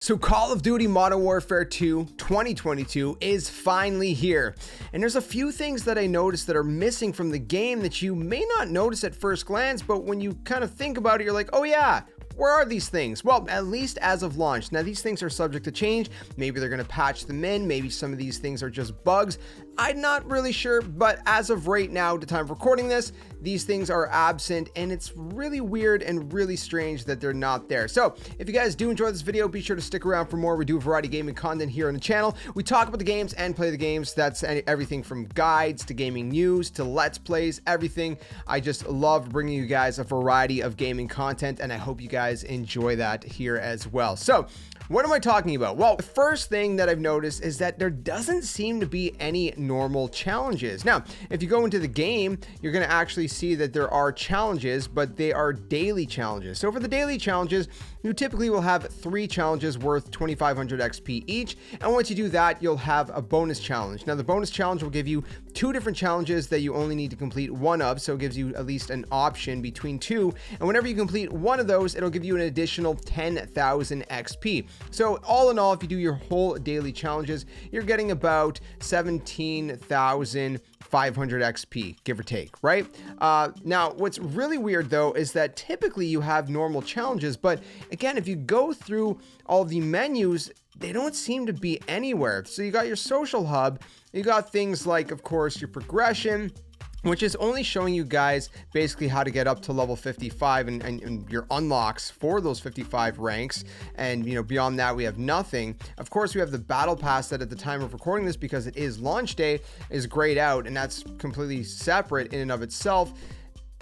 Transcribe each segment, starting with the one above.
So Call of Duty Modern Warfare 2 2022 is finally here, and there's a few things that I noticed that are missing from the game that you may not notice at first glance, but when you kind of think about it, you're like, oh yeah, where are these things? Well, at least as of launch. Now, these things are subject to change. Maybe they're going to patch them in. Maybe some of these things are just bugs. I'm not really sure, but as of right now, the time of recording this, these things are absent, and it's really weird and really strange that they're not there. So if you guys do enjoy this video, be sure to stick around for more. We do a variety of gaming content here on the channel. We talk about the games and play the games. That's everything from guides to gaming news to let's plays, everything. I just love bringing you guys a variety of gaming content, and I hope you guys enjoy that here as well. So what am I talking about? Well, the first thing that I've noticed is that there doesn't seem to be any normal challenges. Now, if you go into the game, you're going to actually see that there are challenges, but they are daily challenges. So for the daily challenges, you typically will have 3 challenges worth 2,500 XP each. And once you do that, you'll have a bonus challenge. Now, the bonus challenge will give you 2 different challenges that you only need to complete one of. So it gives you at least an option between 2. And whenever you complete one of those, it'll give you an additional 10,000 XP. So all in all, if you do your whole daily challenges, you're getting about 17,500 XP, give or take, right? Now, what's really weird though is that typically you have normal challenges, but again, if you go through all the menus, they don't seem to be anywhere. So you got your social hub, you got things like, of course, your progression, which is only showing you guys basically how to get up to level 55 and your unlocks for those 55 ranks. And, you know, beyond that, we have nothing. Of course, we have the battle pass that at the time of recording this, because it is launch day, is grayed out, and that's completely separate in and of itself.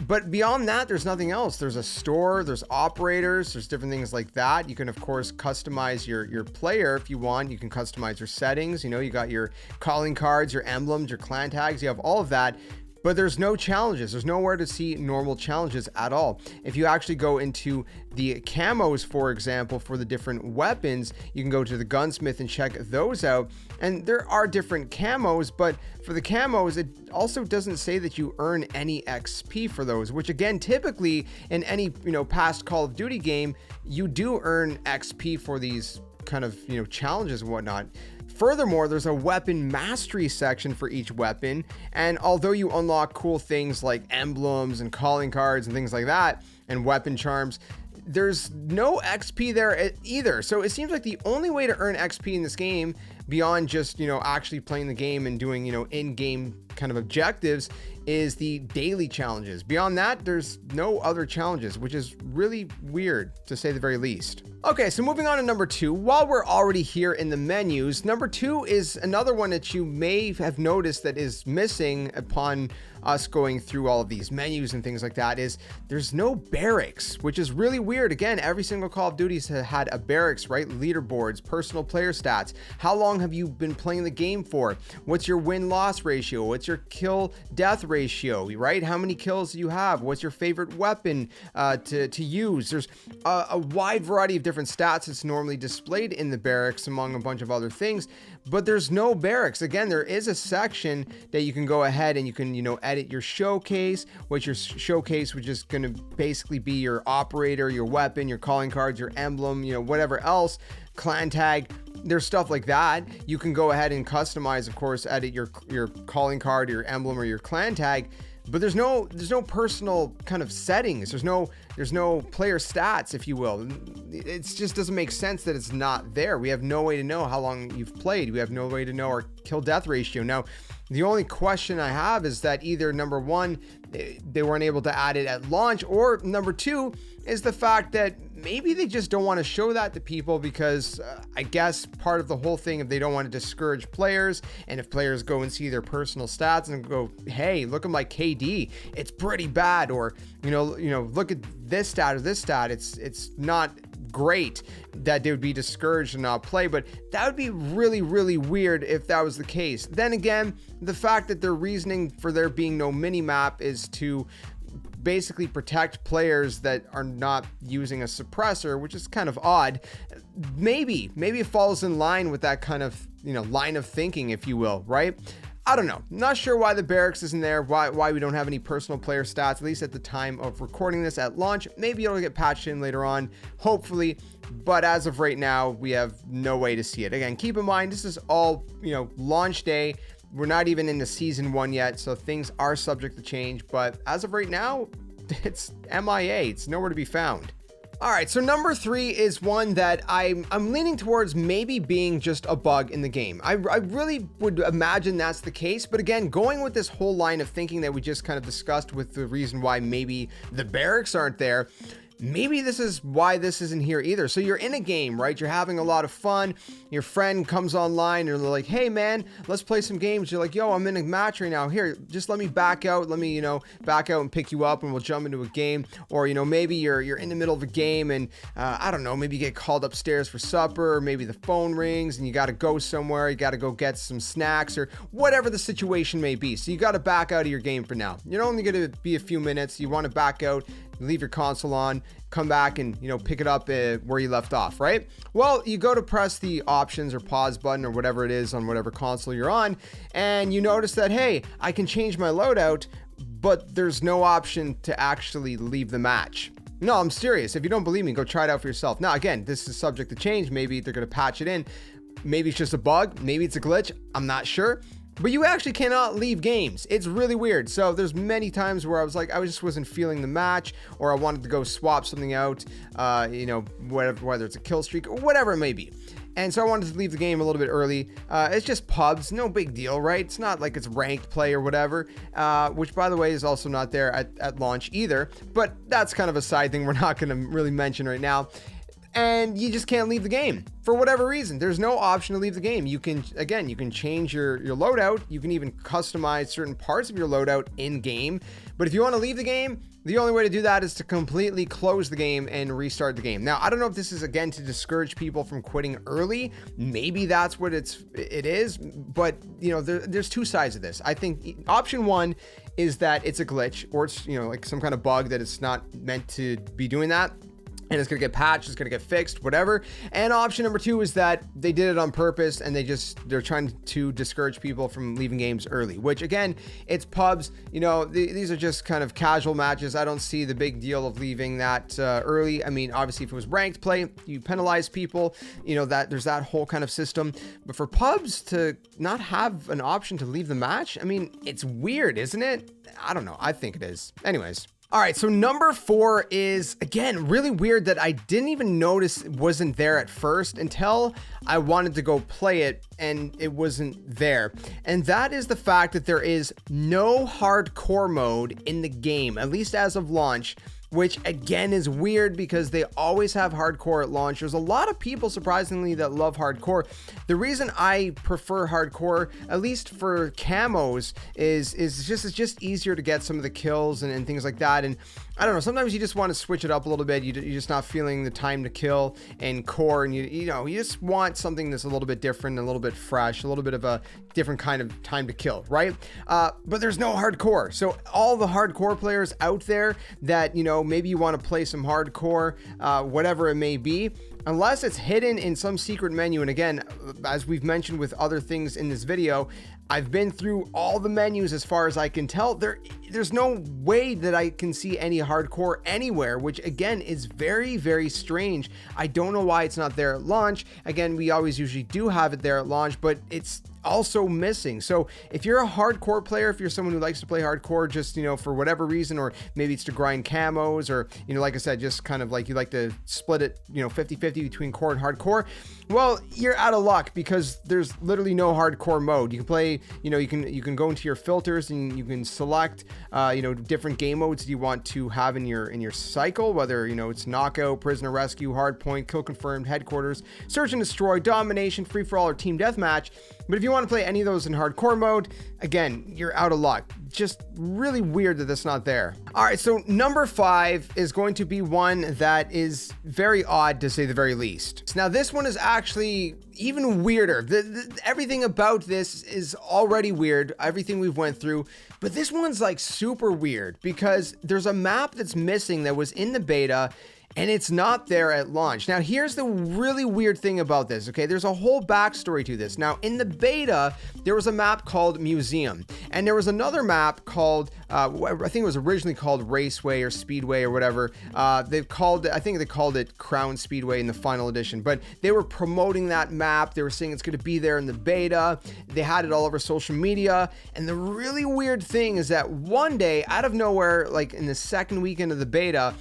But beyond that, there's nothing else. There's a store, there's operators, there's different things like that. You can, of course, customize your player if you want. You can customize your settings. You know, you got your calling cards, your emblems, your clan tags. You have all of that. But there's no challenges. There's nowhere to see normal challenges at all. If you actually go into the camos, for example, for the different weapons, you can go to the gunsmith and check those out. And there are different camos, but for the camos, it also doesn't say that you earn any XP for those, which again, typically in any, past Call of Duty game, you do earn XP for these kind of, challenges and whatnot. Furthermore, there's a weapon mastery section for each weapon, and although you unlock cool things like emblems and calling cards and things like that, and weapon charms, there's no XP there either. So it seems like the only way to earn XP in this game, beyond just, actually playing the game and doing, in-game kind of objectives, is the daily challenges. Beyond that, there's no other challenges, which is really weird to say the very least. Okay, so moving on to number 2. While we're already here in the menus, number 2 is another one that you may have noticed that is missing upon us going through all of these menus and things like that, is there's no barracks, which is really weird. Again, every single Call of Duty's had a barracks, right? Leaderboards, personal player stats. How long have you been playing the game for? What's your win-loss ratio? What's your kill-death ratio, right? How many kills do you have? What's your favorite weapon to use? There's a wide variety of different stats that's normally displayed in the barracks, among a bunch of other things, but there's no barracks. Again, there is a section that you can go ahead and you can, edit your showcase, which your showcase which is going to basically be your operator, your weapon, your calling cards, your emblem, whatever else, clan tag. There's stuff like that. You can go ahead and customize, of course, edit your calling card, your emblem, or your clan tag. But there's no personal kind of settings. There's no player stats, if you will. It just doesn't make sense that it's not there. We have no way to know how long you've played. We have no way to know our kill death ratio. Now, the only question I have is that either number 1, they weren't able to add it at launch, or number 2 is the fact that maybe they just don't want to show that to people, because I guess part of the whole thing, if they don't want to discourage players, and if players go and see their personal stats and go, hey, look at my KD, it's pretty bad, or look at this stat or this stat, it's not great, that they would be discouraged and not play. But that would be really, really weird if that was the case. Then again, the fact that their reasoning for there being no mini map is to basically protect players that are not using a suppressor, which is kind of odd. Maybe it falls in line with that kind of, line of thinking, if you will, right? I don't know. Not sure why the Barracks isn't there, why we don't have any personal player stats, at least at the time of recording this at launch. Maybe it'll get patched in later on, hopefully. But as of right now, we have no way to see it. Again, keep in mind, this is all, launch day. We're not even into season 1 yet, so things are subject to change. But as of right now, it's MIA. It's nowhere to be found. All right, so number 3 is one that I'm leaning towards maybe being just a bug in the game. I really would imagine that's the case, but again, going with this whole line of thinking that we just kind of discussed with the reason why maybe the Barracks aren't there, maybe this is why this isn't here either. So you're in a game, right? You're having a lot of fun. Your friend comes online and they're like, hey man, let's play some games. You're like, yo, I'm in a match right now. Here, just let me back out. Let me, back out and pick you up and we'll jump into a game. Or, maybe you're in the middle of a game and I don't know, maybe you get called upstairs for supper, or maybe the phone rings and you got to go somewhere. You got to go get some snacks or whatever the situation may be. So you got to back out of your game for now. You're only going to be a few minutes. You want to back out, leave your console on, come back and pick it up where you left off, right? Well, you go to press the options or pause button or whatever it is on whatever console you're on, and you notice that, hey, I can change my loadout, but there's no option to actually leave the match. No, I'm serious. If you don't believe me, go try it out for yourself. Now, again, this is subject to change. Maybe they're going to patch it in. Maybe it's just a bug. Maybe it's a glitch. I'm not sure. But you actually cannot leave games. It's really weird. So there's many times where I was like, I just wasn't feeling the match, or I wanted to go swap something out, whether it's a kill streak or whatever it may be. And so I wanted to leave the game a little bit early. It's just pubs, no big deal, right? It's not like it's ranked play or whatever, which by the way is also not there at launch either. But that's kind of a side thing we're not going to really mention right now. And you just can't leave the game for whatever reason. There's no option to leave the game. You can change your loadout. You can even customize certain parts of your loadout in game. But if you want to leave the game, the only way to do that is to completely close the game and restart the game. Now, I don't know if this is again to discourage people from quitting early. Maybe that's what it is. But there's two sides of this. I think option 1 is that it's a glitch, or it's like some kind of bug that it's not meant to be doing that. And it's going to get patched, it's going to get fixed, whatever. And option number 2 is that they did it on purpose and they're trying to discourage people from leaving games early, which again, it's pubs. These are just kind of casual matches. I don't see the big deal of leaving that early. I mean, obviously if it was ranked play, you penalize people, that there's that whole kind of system. But for pubs to not have an option to leave the match, I mean, it's weird, isn't it? I don't know. I think it is. Anyways. All right, so number 4 is, again, really weird that I didn't even notice it wasn't there at first until I wanted to go play it and it wasn't there. And that is the fact that there is no hardcore mode in the game, at least as of launch, which again is weird because they always have hardcore at launch. There's a lot of people, surprisingly, that love hardcore. The reason I prefer hardcore, at least for camos, is it's just easier to get some of the kills and things like that. And I don't know, sometimes you just want to switch it up a little bit. You're just not feeling the time to kill and core, and you just want something that's a little bit different, a little bit fresh, a little bit of a different kind of time to kill, right? But there's no hardcore. So all the hardcore players out there that, maybe you want to play some hardcore, whatever it may be, unless it's hidden in some secret menu. And again, as we've mentioned with other things in this video, I've been through all the menus as far as I can tell. There's no way that I can see any hardcore anywhere, which again is very, very strange. I don't know why it's not there at launch. Again, we always usually do have it there at launch, but it's also missing. So if you're a hardcore player, if you're someone who likes to play hardcore just, for whatever reason, or maybe it's to grind camos, or, like I said, just kind of like you like to split it, 50-50 between core and hardcore, well, you're out of luck because there's literally no hardcore mode. You can play, you can go into your filters and you can select, different game modes that you want to have in your cycle, whether, it's knockout, prisoner rescue, hardpoint, kill confirmed, headquarters, search and destroy, domination, free for all, or team deathmatch. But if you want to play any of those in hardcore mode, again, you're out of luck. Just really weird that that's not there. All right, so number 5 is going to be one that is very odd, to say the very least. Now, this one is actually even weirder. Everything about this is already weird, everything we've went through, but this one's like super weird because there's a map that's missing that was in the beta, and it's not there at launch. Now, here's the really weird thing about this, okay? There's a whole backstory to this. Now, in the beta, there was a map called Museum, and there was another map called, I think it was originally called Raceway or Speedway or whatever. I think they called it Crown Speedway in the final edition, but they were promoting that map. They were saying it's going to be there in the beta. They had it all over social media, and the really weird thing is that one day, out of nowhere, like in the second weekend of the beta,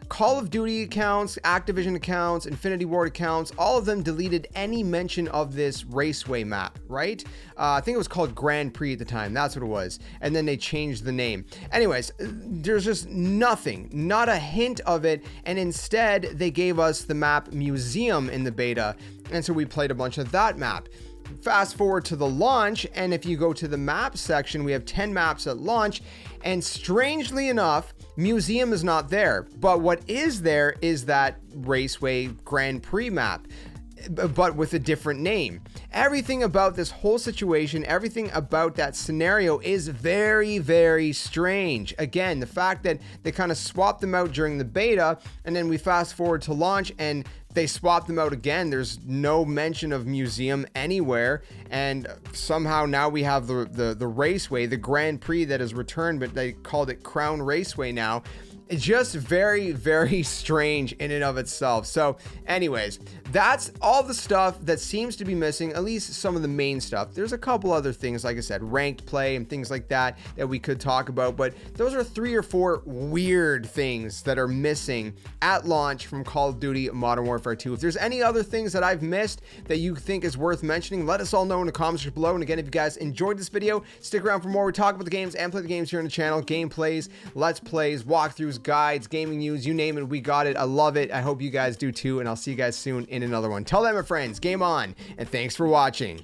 Call of Duty accounts, Activision accounts, Infinity Ward accounts, all of them deleted any mention of this Raceway map, right? I think it was called Grand Prix at the time. That's what it was. And then they changed the name. Anyways, there's just nothing, not a hint of it. And instead, they gave us the map Museum in the beta. And so we played a bunch of that map. Fast forward to the launch, and if you go to the map section, we have 10 maps at launch, and strangely enough, Museum is not there, but what is there is that Raceway Grand Prix map, but with a different name. Everything about this whole situation, everything about that scenario is very, very strange. Again, the fact that they kind of swapped them out during the beta, and then we fast forward to launch and they swapped them out again. There's no mention of Museum anywhere, and somehow now we have the Raceway, the Grand Prix that is returned, but they called it Crown Raceway now. It's just very, very strange in and of itself. So anyways, that's all the stuff that seems to be missing, at least some of the main stuff. There's a couple other things, like I said, ranked play and things like that we could talk about, but those are 3 or 4 weird things that are missing at launch from Call of Duty Modern Warfare 2. If there's any other things that I've missed that you think is worth mentioning, let us all know in the comments below. And again, if you guys enjoyed this video, stick around for more. We talk about the games and play the games here on the channel, gameplays, let's plays, walkthroughs, guides, gaming news, you name it, we got it. I love it. I hope you guys do too, and I'll see you guys soon in another one. Till then, my friends, game on, and thanks for watching.